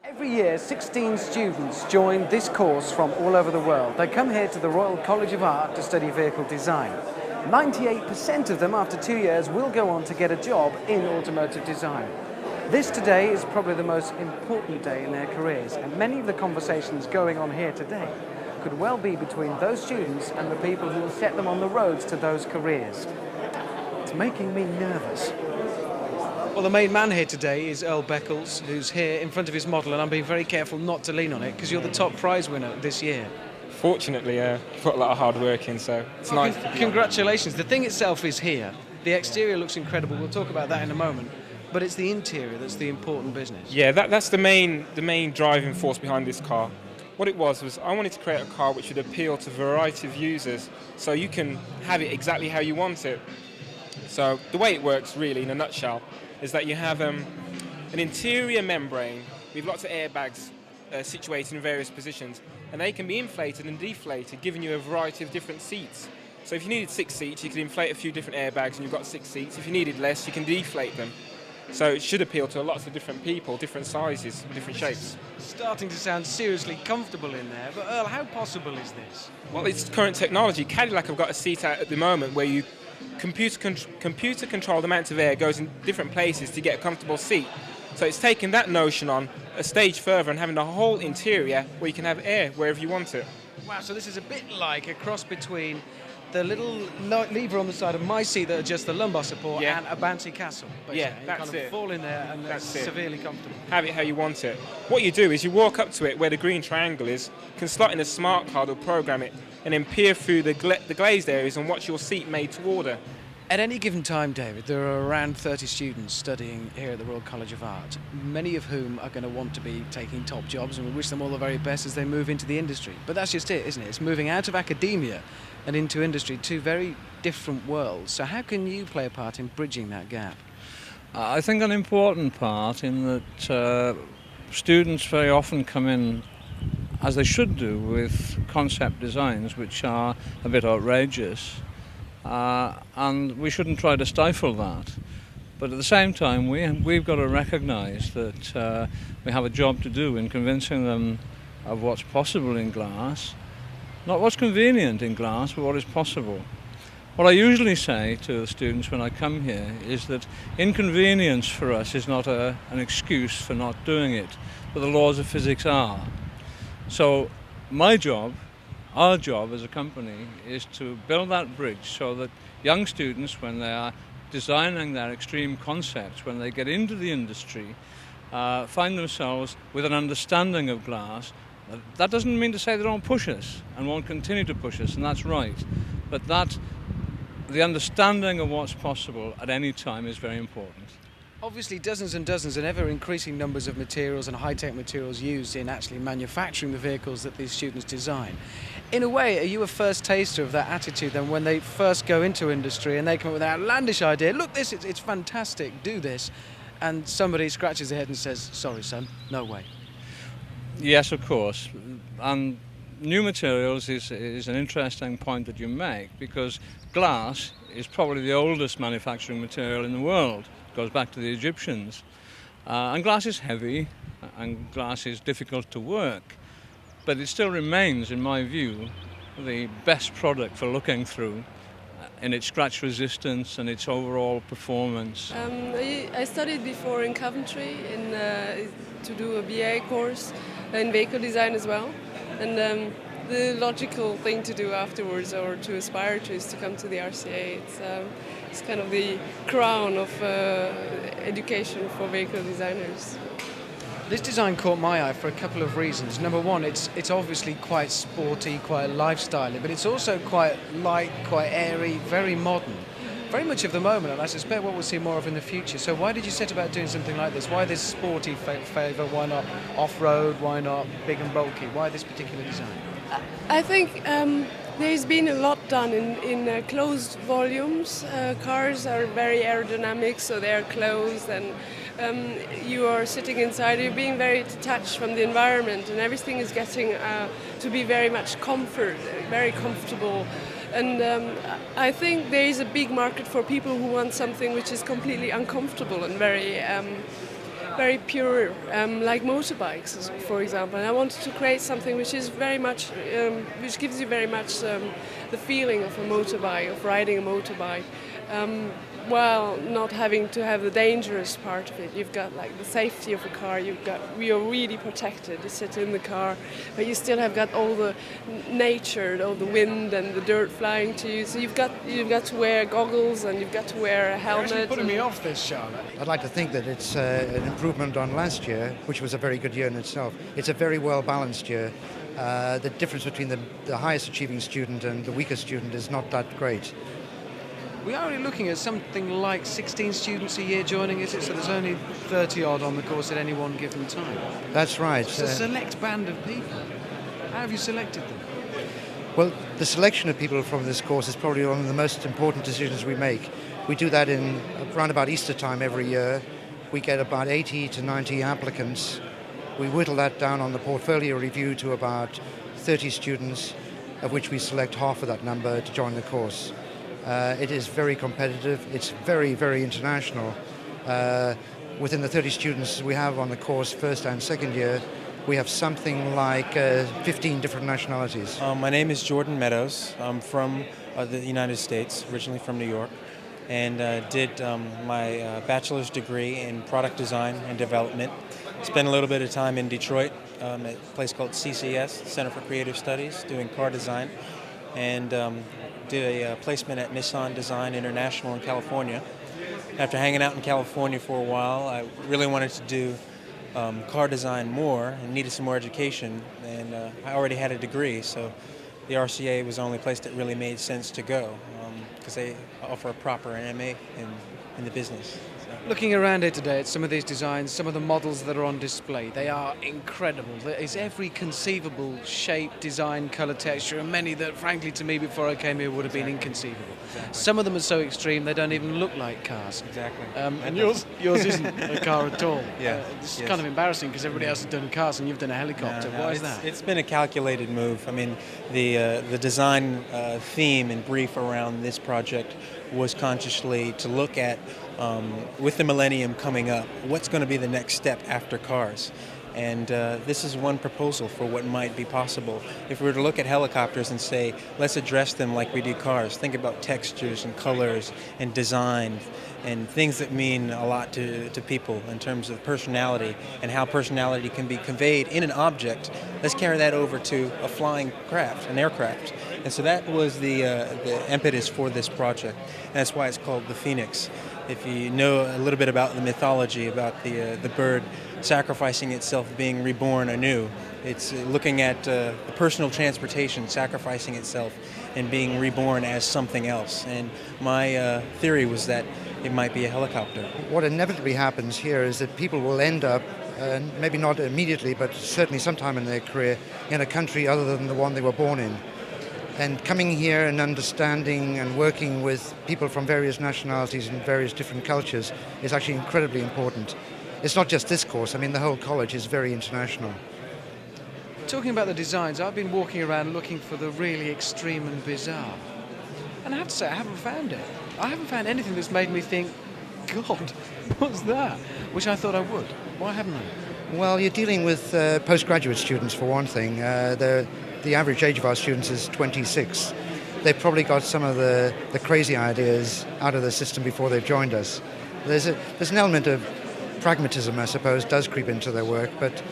Every year, 16 students join this course from all over the world. They come here to the Royal College of Art to study vehicle design. 98% of them, after 2 years, will go on to get a job in automotive design. This today is probably the most important day in their careers, and many of the conversations going on here today could well be between those students and the people who will set them on the roads to those careers. It's making me nervous. Well, the main man here today is Earl Beckles, who's here in front of his model, and I'm being very careful not to lean on it because you're the top prize winner this year. Fortunately, put a lot of hard work in, so it's nice. Congratulations. The thing itself is here. The exterior looks incredible. We'll talk about that in a moment. But it's the interior that's the important business. Yeah, that's the main driving force behind this car. What it was I wanted to create a car which would appeal to a variety of users, so you can have it exactly how you want it. So the way it works, really, in a nutshell, is that you have an interior membrane with lots of airbags situated in various positions, and they can be inflated and deflated, giving you a variety of different seats. So if you needed 6 seats, you could inflate a few different airbags and you've got 6 seats. If you needed less, you can deflate them. So it should appeal to lots of different people, different sizes, different shapes. Starting to sound seriously comfortable in there, but Earl, how possible is this? Well, it's current technology. Cadillac have got a seat out at the moment where you computer controlled amount of air goes in different places to get a comfortable seat. So it's taking that notion on a stage further and having a whole interior where you can have air wherever you want it. Wow, so this is a bit like a cross between the little lever on the side of my seat that adjusts the lumbar support and a bouncy castle. Basically. Yeah, you that's kind of it. fall in there and That's it's it. severely comfortable. Have it how you want it. What you do is you walk up to it where the green triangle is, can slot in a smart card or program it, and then peer through the glazed areas and watch your seat made to order. At any given time, David, there are around 30 students studying here at the Royal College of Art, many of whom are going to want to be taking top jobs, and we wish them all the very best as they move into the industry. But that's just it, isn't it? It's moving out of academia and into industry, two very different worlds. So how can you play a part in bridging that gap? I think an important part in that students very often come in, as they should do, with concept designs which are a bit outrageous. And we shouldn't try to stifle that. But at the same time, we've got to recognise that we have a job to do in convincing them of what's possible in glass. Not what's convenient in glass, but what is possible. What I usually say to the students when I come here is that inconvenience for us is not an excuse for not doing it, but the laws of physics are. So my job, our job as a company, is to build that bridge so that young students, when they are designing their extreme concepts, when they get into the industry, find themselves with an understanding of glass. That doesn't mean to say they don't push us and won't continue to push us, and that's right. But the understanding of what's possible at any time is very important. Obviously, dozens and dozens and ever-increasing numbers of materials and high-tech materials used in actually manufacturing the vehicles that these students design. In a way, are you a first taster of that attitude then when they first go into industry and they come up with an outlandish idea, look it's fantastic, do this, and somebody scratches their head and says, sorry son, no way? Yes, of course. And new materials is an interesting point that you make, because glass is probably the oldest manufacturing material in the world. It goes back to the Egyptians. And glass is heavy and glass is difficult to work, but it still remains, in my view, the best product for looking through in its scratch resistance and its overall performance. I studied before in Coventry to do a BA course in vehicle design as well, and the logical thing to do afterwards, or to aspire to, is to come to the RCA. It's kind of the crown of education for vehicle designers. This design caught my eye for a couple of reasons. Number one, it's obviously quite sporty, quite lifestyle-y, but it's also quite light, quite airy, very modern. Very much of the moment, and I suspect what we'll see more of in the future. So why did you set about doing something like this? Why this sporty flavour? Why not off-road? Why not big and bulky? Why this particular design? I think there's been a lot done in closed volumes. Cars are very aerodynamic, so they're closed, and you are sitting inside, you're being very detached from the environment, and everything is getting to be very much comfort, very comfortable. And I think there is a big market for people who want something which is completely uncomfortable and very very pure, like motorbikes, for example. And I wanted to create something which is very much, which gives you very much the feeling of a motorbike, of riding a motorbike. While not having to have the dangerous part of it. You've got like the safety of a car, you're really protected. You sit in the car, but you still have got all the nature, all the wind and the dirt flying to you. So you've got to wear goggles and you've got to wear a helmet. You're actually putting me off this, Charlotte. I'd like to think that it's an improvement on last year, which was a very good year in itself. It's a very well balanced year. The difference between the highest achieving student and the weakest student is not that great. We are only looking at something like 16 students a year joining, is it? So there's only 30 odd on the course at any one given time. That's right. It's a select band of people. How have you selected them? Well, the selection of people from this course is probably one of the most important decisions we make. We do that in around about Easter time every year. We get about 80 to 90 applicants. We whittle that down on the portfolio review to about 30 students, of which we select half of that number to join the course. It is very competitive. It's very, very international. Within the 30 students we have on the course first and second year, we have something like 15 different nationalities. My name is Jordan Meadows. I'm from the United States, originally from New York, and did my bachelor's degree in product design and development. Spent a little bit of time in Detroit at a place called CCS, Center for Creative Studies, doing car design, and did a placement at Nissan Design International in California. After hanging out in California for a while, I really wanted to do car design more and needed some more education, and I already had a degree, so the RCA was the only place that really made sense to go, because they offer a proper MA in the business. Looking around here today at some of these designs, some of the models that are on display, they are incredible. There is every conceivable shape, design, colour, texture, and many that, frankly, to me before I came here would have been inconceivable. Exactly. Some of them are so extreme they don't even look like cars. Exactly. And yours isn't a car at all. Yeah. It's Yes. kind of embarrassing because everybody else has done cars and you've done a helicopter. No, Why is it's- that? It's been a calculated move. I mean, the design theme and brief around this project was consciously to look at, with the millennium coming up, what's going to be the next step after cars. And this is one proposal for what might be possible. If we were to look at helicopters and say, let's address them like we do cars, think about textures and colors and design and things that mean a lot to people in terms of personality and how personality can be conveyed in an object. Let's carry that over to a flying craft, an aircraft. And so that was the impetus for this project. And that's why it's called the Phoenix. If you know a little bit about the mythology about the bird sacrificing itself, being reborn anew, it's looking at the personal transportation, sacrificing itself and being reborn as something else. And my theory was that it might be a helicopter. What inevitably happens here is that people will end up, maybe not immediately, but certainly sometime in their career, in a country other than the one they were born in. And coming here and understanding and working with people from various nationalities and various different cultures is actually incredibly important. It's not just this course, I mean the whole college is very international. Talking about the designs, I've been walking around looking for the really extreme and bizarre. And I have to say, I haven't found it. I haven't found anything that's made me think, God, what's that? Which I thought I would. Why haven't I? Well, you're dealing with postgraduate students for one thing. The average age of our students is 26. They've probably got some of the crazy ideas out of the system before they've joined us. There's an element of pragmatism, I suppose, does creep into their work, but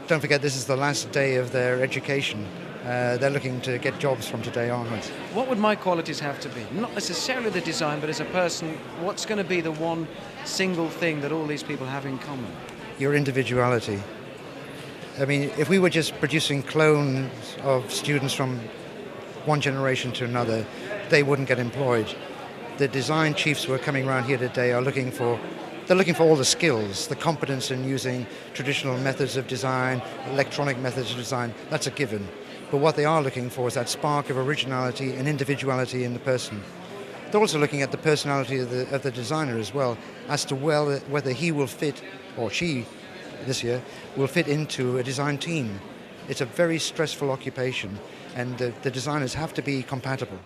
don't forget this is the last day of their education. They're looking to get jobs from today onwards. What would my qualities have to be? Not necessarily the design, but as a person, what's going to be the one single thing that all these people have in common? Your individuality. I mean, if we were just producing clones of students from one generation to another, they wouldn't get employed. The design chiefs who are coming around here today are looking for all the skills, the competence in using traditional methods of design, electronic methods of design. That's a given. But what they are looking for is that spark of originality and individuality in the person. They're also looking at the personality of the designer as well, as to whether he will fit, or she, this year, will fit into a design team. It's a very stressful occupation, and the designers have to be compatible.